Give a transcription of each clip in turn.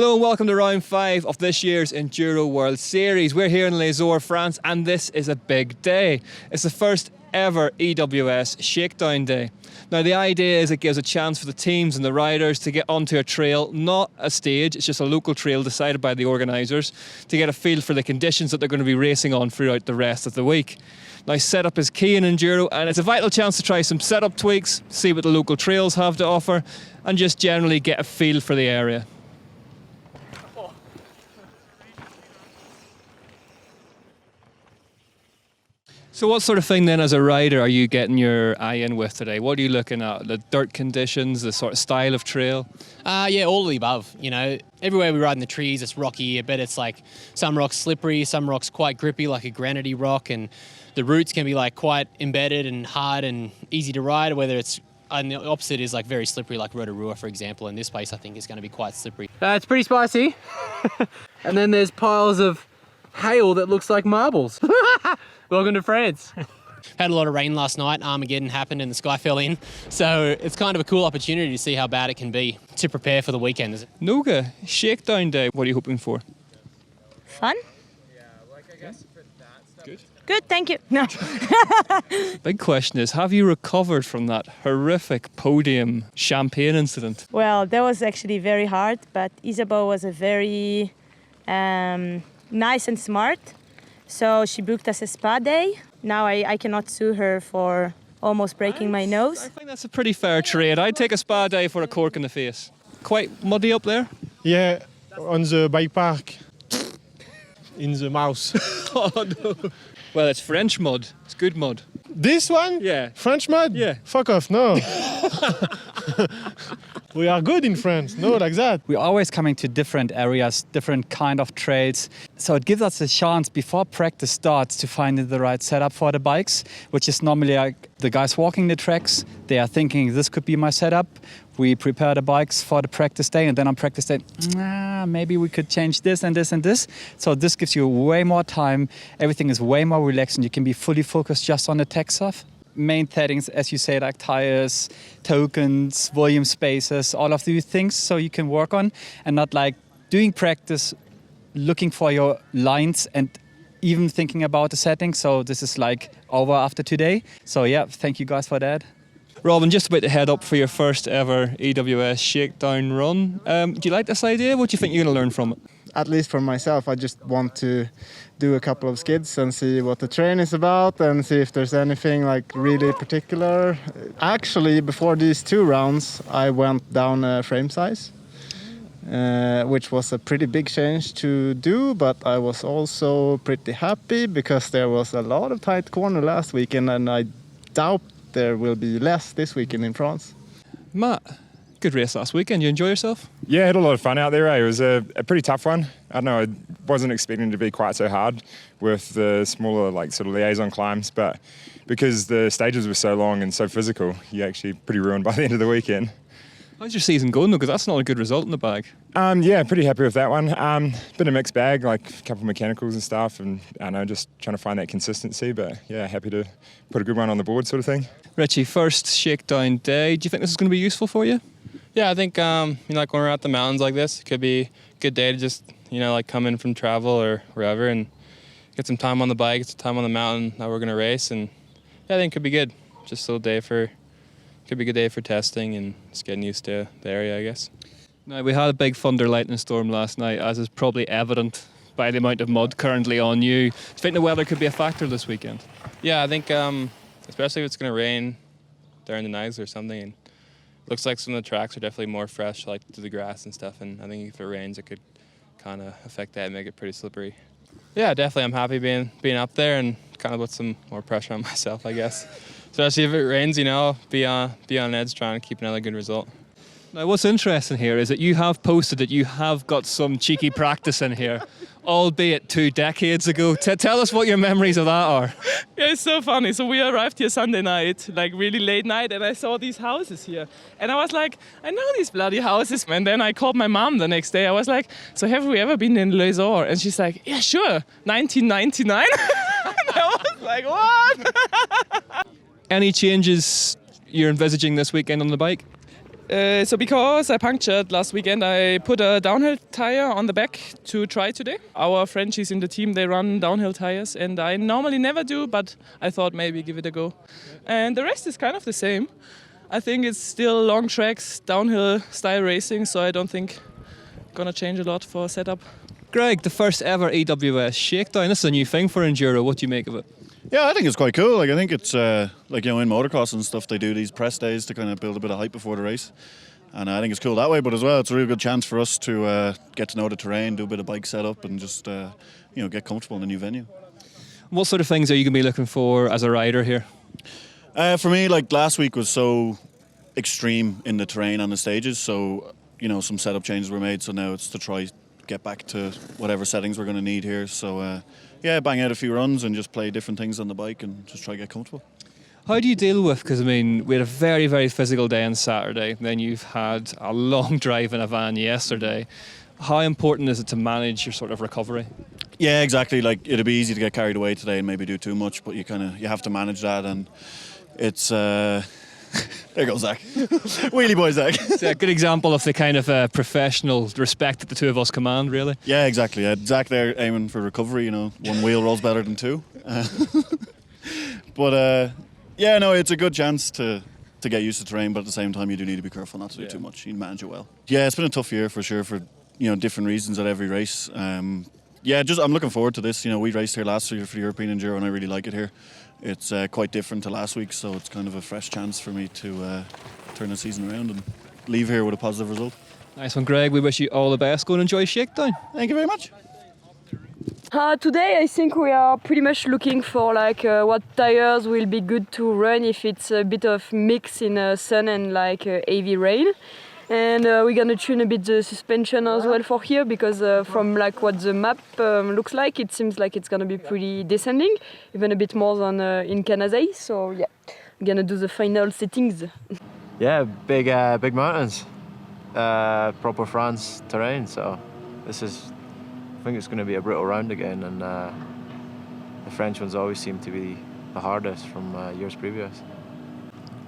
Hello and welcome to round 5 of this year's Enduro World Series. We're here in Les Orres, France, and this is a big day. It's the first ever EWS Shakedown day. Now the idea is it gives a chance for the teams and the riders to get onto a trail, not a stage, it's just a local trail decided by the organisers, to get a feel for the conditions that they're going to be racing on throughout the rest of the week. Now setup is key in Enduro, and it's a vital chance to try some setup tweaks, see what the local trails have to offer, and just generally get a feel for the area. So what sort of thing then as a rider are you getting your eye in with today? What are you looking at? The dirt conditions, the sort of style of trail? Yeah, all of the above. You know, everywhere we ride in the trees, it's rocky. I bet it's like some rocks slippery, some rocks quite grippy, like a granity rock, and the roots can be like quite embedded and hard and easy to ride, whether it's, and the opposite is like very slippery, like Rotorua, for example. And this place, I think, is going to be quite slippery. It's pretty spicy. And then there's piles of hail that looks like marbles. Welcome to France. Had a lot of rain last night. Armageddon happened and the sky fell in. So it's kind of a cool opportunity to see how bad it can be to prepare for the weekend. Noga, Shakedown day. What are you hoping for? Fun? Yeah, like I guess for that stuff. Good. Good, thank you. No. Big question is, have you recovered from that horrific podium champagne incident? Well, that was actually very hard, but Isabel was a very nice and smart. So she booked us a spa day. Now I cannot sue her for almost breaking my nose. I think that's a pretty fair trade. I'd take a spa day for a cork in the face. Quite muddy up there? Yeah, on the bike park. In the mouse. Oh no. Well, it's French mud. It's good mud. This one? Yeah. French mud? Yeah. Fuck off, no. We are good in France, no, like that. We're always coming to different areas, different kind of trails. So it gives us a chance before practice starts to find the right setup for the bikes, which is normally like the guys walking the tracks. They are thinking this could be my setup. We prepare the bikes for the practice day, and then on practice day, maybe we could change this and this and this. So this gives you way more time. Everything is way more relaxed and you can be fully focused just on the tech stuff. Main settings, as you say, like tires, tokens, volume spaces, all of these things so you can work on, and not like doing practice, looking for your lines and even thinking about the settings. So this is like over after today. So yeah, thank you guys for that. Robin, just about to head up for your first ever EWS Shakedown run. Do you like this idea? What do you think you're going to learn from it? At least for myself, I just want to do a couple of skids and see what the terrain is about and see if there's anything like really particular. Actually, before these 2 rounds, I went down a frame size, which was a pretty big change to do, but I was also pretty happy because there was a lot of tight corner last weekend, and I doubt there will be less this weekend in France. Matt, good race last weekend. You enjoy yourself? Yeah, I had a lot of fun out there. It was a pretty tough one. I don't know, I wasn't expecting it to be quite so hard with the smaller like sort of liaison climbs, but because the stages were so long and so physical, you're actually pretty ruined by the end of the weekend. How's your season going though? Because that's not a good result in the bag. Yeah, pretty happy with that one. Bit of mixed bag, like a couple of mechanicals and stuff, and I don't know, just trying to find that consistency, but yeah, happy to put a good one on the board sort of thing. Richie, first Shakedown day. Do you think this is going to be useful for you? Yeah, I think, like when we're at the mountains like this, it could be a good day to just, like come in from travel or wherever and get some time on the bike, get some time on the mountain that we're going to race. And yeah, I think it could be good. Just a little day could be a good day for testing and just getting used to the area, I guess. Now, we had a big thunder lightning storm last night, as is probably evident by the amount of mud currently on you. Do you think the weather could be a factor this weekend? Yeah, I think, especially if it's going to rain during the nights or something. And looks like some of the tracks are definitely more fresh, like through the grass and stuff. And I think if it rains, it could kind of affect that and make it pretty slippery. Yeah, definitely. I'm happy being up there and kind of put some more pressure on myself, I guess. Especially if it rains, be on edge trying to keep another good result. Now, what's interesting here is that you have posted that you have got some cheeky practice in here, albeit 2 decades ago. Tell us what your memories of that are. Yeah, it's so funny. So we arrived here Sunday night, like really late night, and I saw these houses here. And I was like, I know these bloody houses. And then I called my mom the next day. I was like, so have we ever been in Les Orres? And she's like, yeah, sure, 1999. And I was like, what? Any changes you're envisaging this weekend on the bike? So because I punctured last weekend, I put a downhill tire on the back to try today. Our Frenchies in the team, they run downhill tires, and I normally never do, but I thought maybe give it a go. And the rest is kind of the same. I think it's still long tracks, downhill style racing, so I don't think gonna change a lot for setup. Greg, the first ever EWS Shakedown. This is a new thing for Enduro. What do you make of it? Yeah, I think it's quite cool. Like, I think it's like, you know, in motocross and stuff, they do these press days to kind of build a bit of hype before the race, and I think it's cool that way. But as well, it's a really good chance for us to get to know the terrain, do a bit of bike setup, and just you know, get comfortable in a new venue. What sort of things are you going to be looking for as a rider here? For me, like last week was so extreme in the terrain on the stages, so you know, some setup changes were made. So now it's to try get back to whatever settings we're going to need here. So yeah, bang out a few runs and just play different things on the bike and just try to get comfortable. How do you deal with, because I mean, we had a very, very physical day on Saturday, then you've had a long drive in a van yesterday. How important is it to manage your sort of recovery? Yeah, exactly. Like, it'd be easy to get carried away today and maybe do too much, but you have to manage that, and it's there goes Zach. Wheelie boy Zach. It's a good example of the kind of professional respect that the two of us command, really. Yeah, exactly. Zach there aiming for recovery, you know, one wheel rolls better than two. But yeah, no, it's a good chance to get used to terrain, but at the same time you do need to be careful not to do too much. You manage it well. Yeah, it's been a tough year for sure, for, you know, different reasons at every race. Yeah, I'm looking forward to this. You know, we raced here last year for the European Enduro and I really like it here. It's quite different to last week, so it's kind of a fresh chance for me to turn the season around and leave here with a positive result. Nice one, Greg. We wish you all the best. Go and enjoy Shakedown. Thank you very much. Today I think we are pretty much looking for like what tires will be good to run if it's a bit of mix in sun and like heavy rain. And we're gonna tune a bit the suspension as well for here, because from like what the map looks like, it seems like it's gonna be pretty descending, even a bit more than in Canada. So yeah, we're gonna do the final settings. Yeah, big mountains, proper France terrain. So I think it's gonna be a brutal round again, and the French ones always seem to be the hardest from years previous.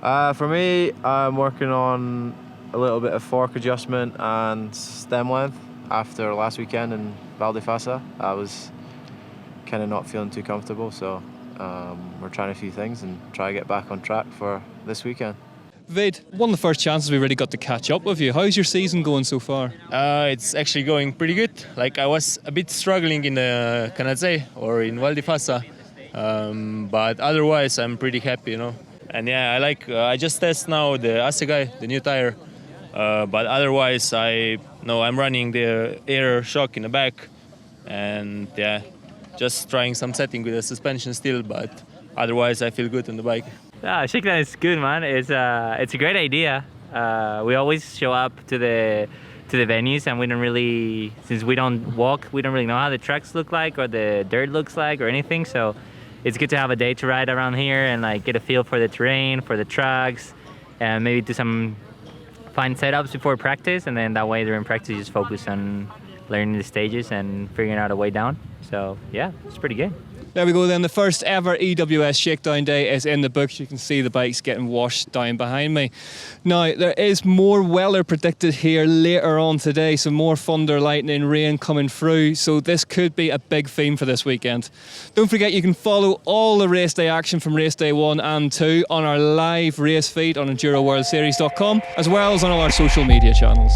For me, I'm working on a little bit of fork adjustment and stem length. After last weekend in Val di Fassa, I was kind of not feeling too comfortable, so we're trying a few things and try to get back on track for this weekend. Vid, one of the first chances we really got to catch up with you. How's your season going so far? It's actually going pretty good. Like, I was a bit struggling in the Canazei or in Val di Fassa, but otherwise I'm pretty happy, you know. And yeah, I just test now the Asegai, the new tire. But otherwise, I'm running the air shock in the back, and yeah, just trying some setting with the suspension still. But otherwise, I feel good on the bike. Shakedown is good, man. It's a great idea. We always show up to the venues, and we don't really, since we don't walk, we don't really know how the tracks look like or the dirt looks like or anything. So it's good to have a day to ride around here and like get a feel for the terrain, for the tracks, and maybe do some fine setups before practice, and then that way during practice you just focus on learning the stages and figuring out a way down. So yeah, it's pretty good. There we go then, the first ever EWS Shakedown Day is in the books. You can see the bikes getting washed down behind me. Now, there is more weather predicted here later on today, so more thunder, lightning, rain coming through, so this could be a big theme for this weekend. Don't forget you can follow all the race day action from race day 1 and 2 on our live race feed on EnduroWorldSeries.com, as well as on all our social media channels.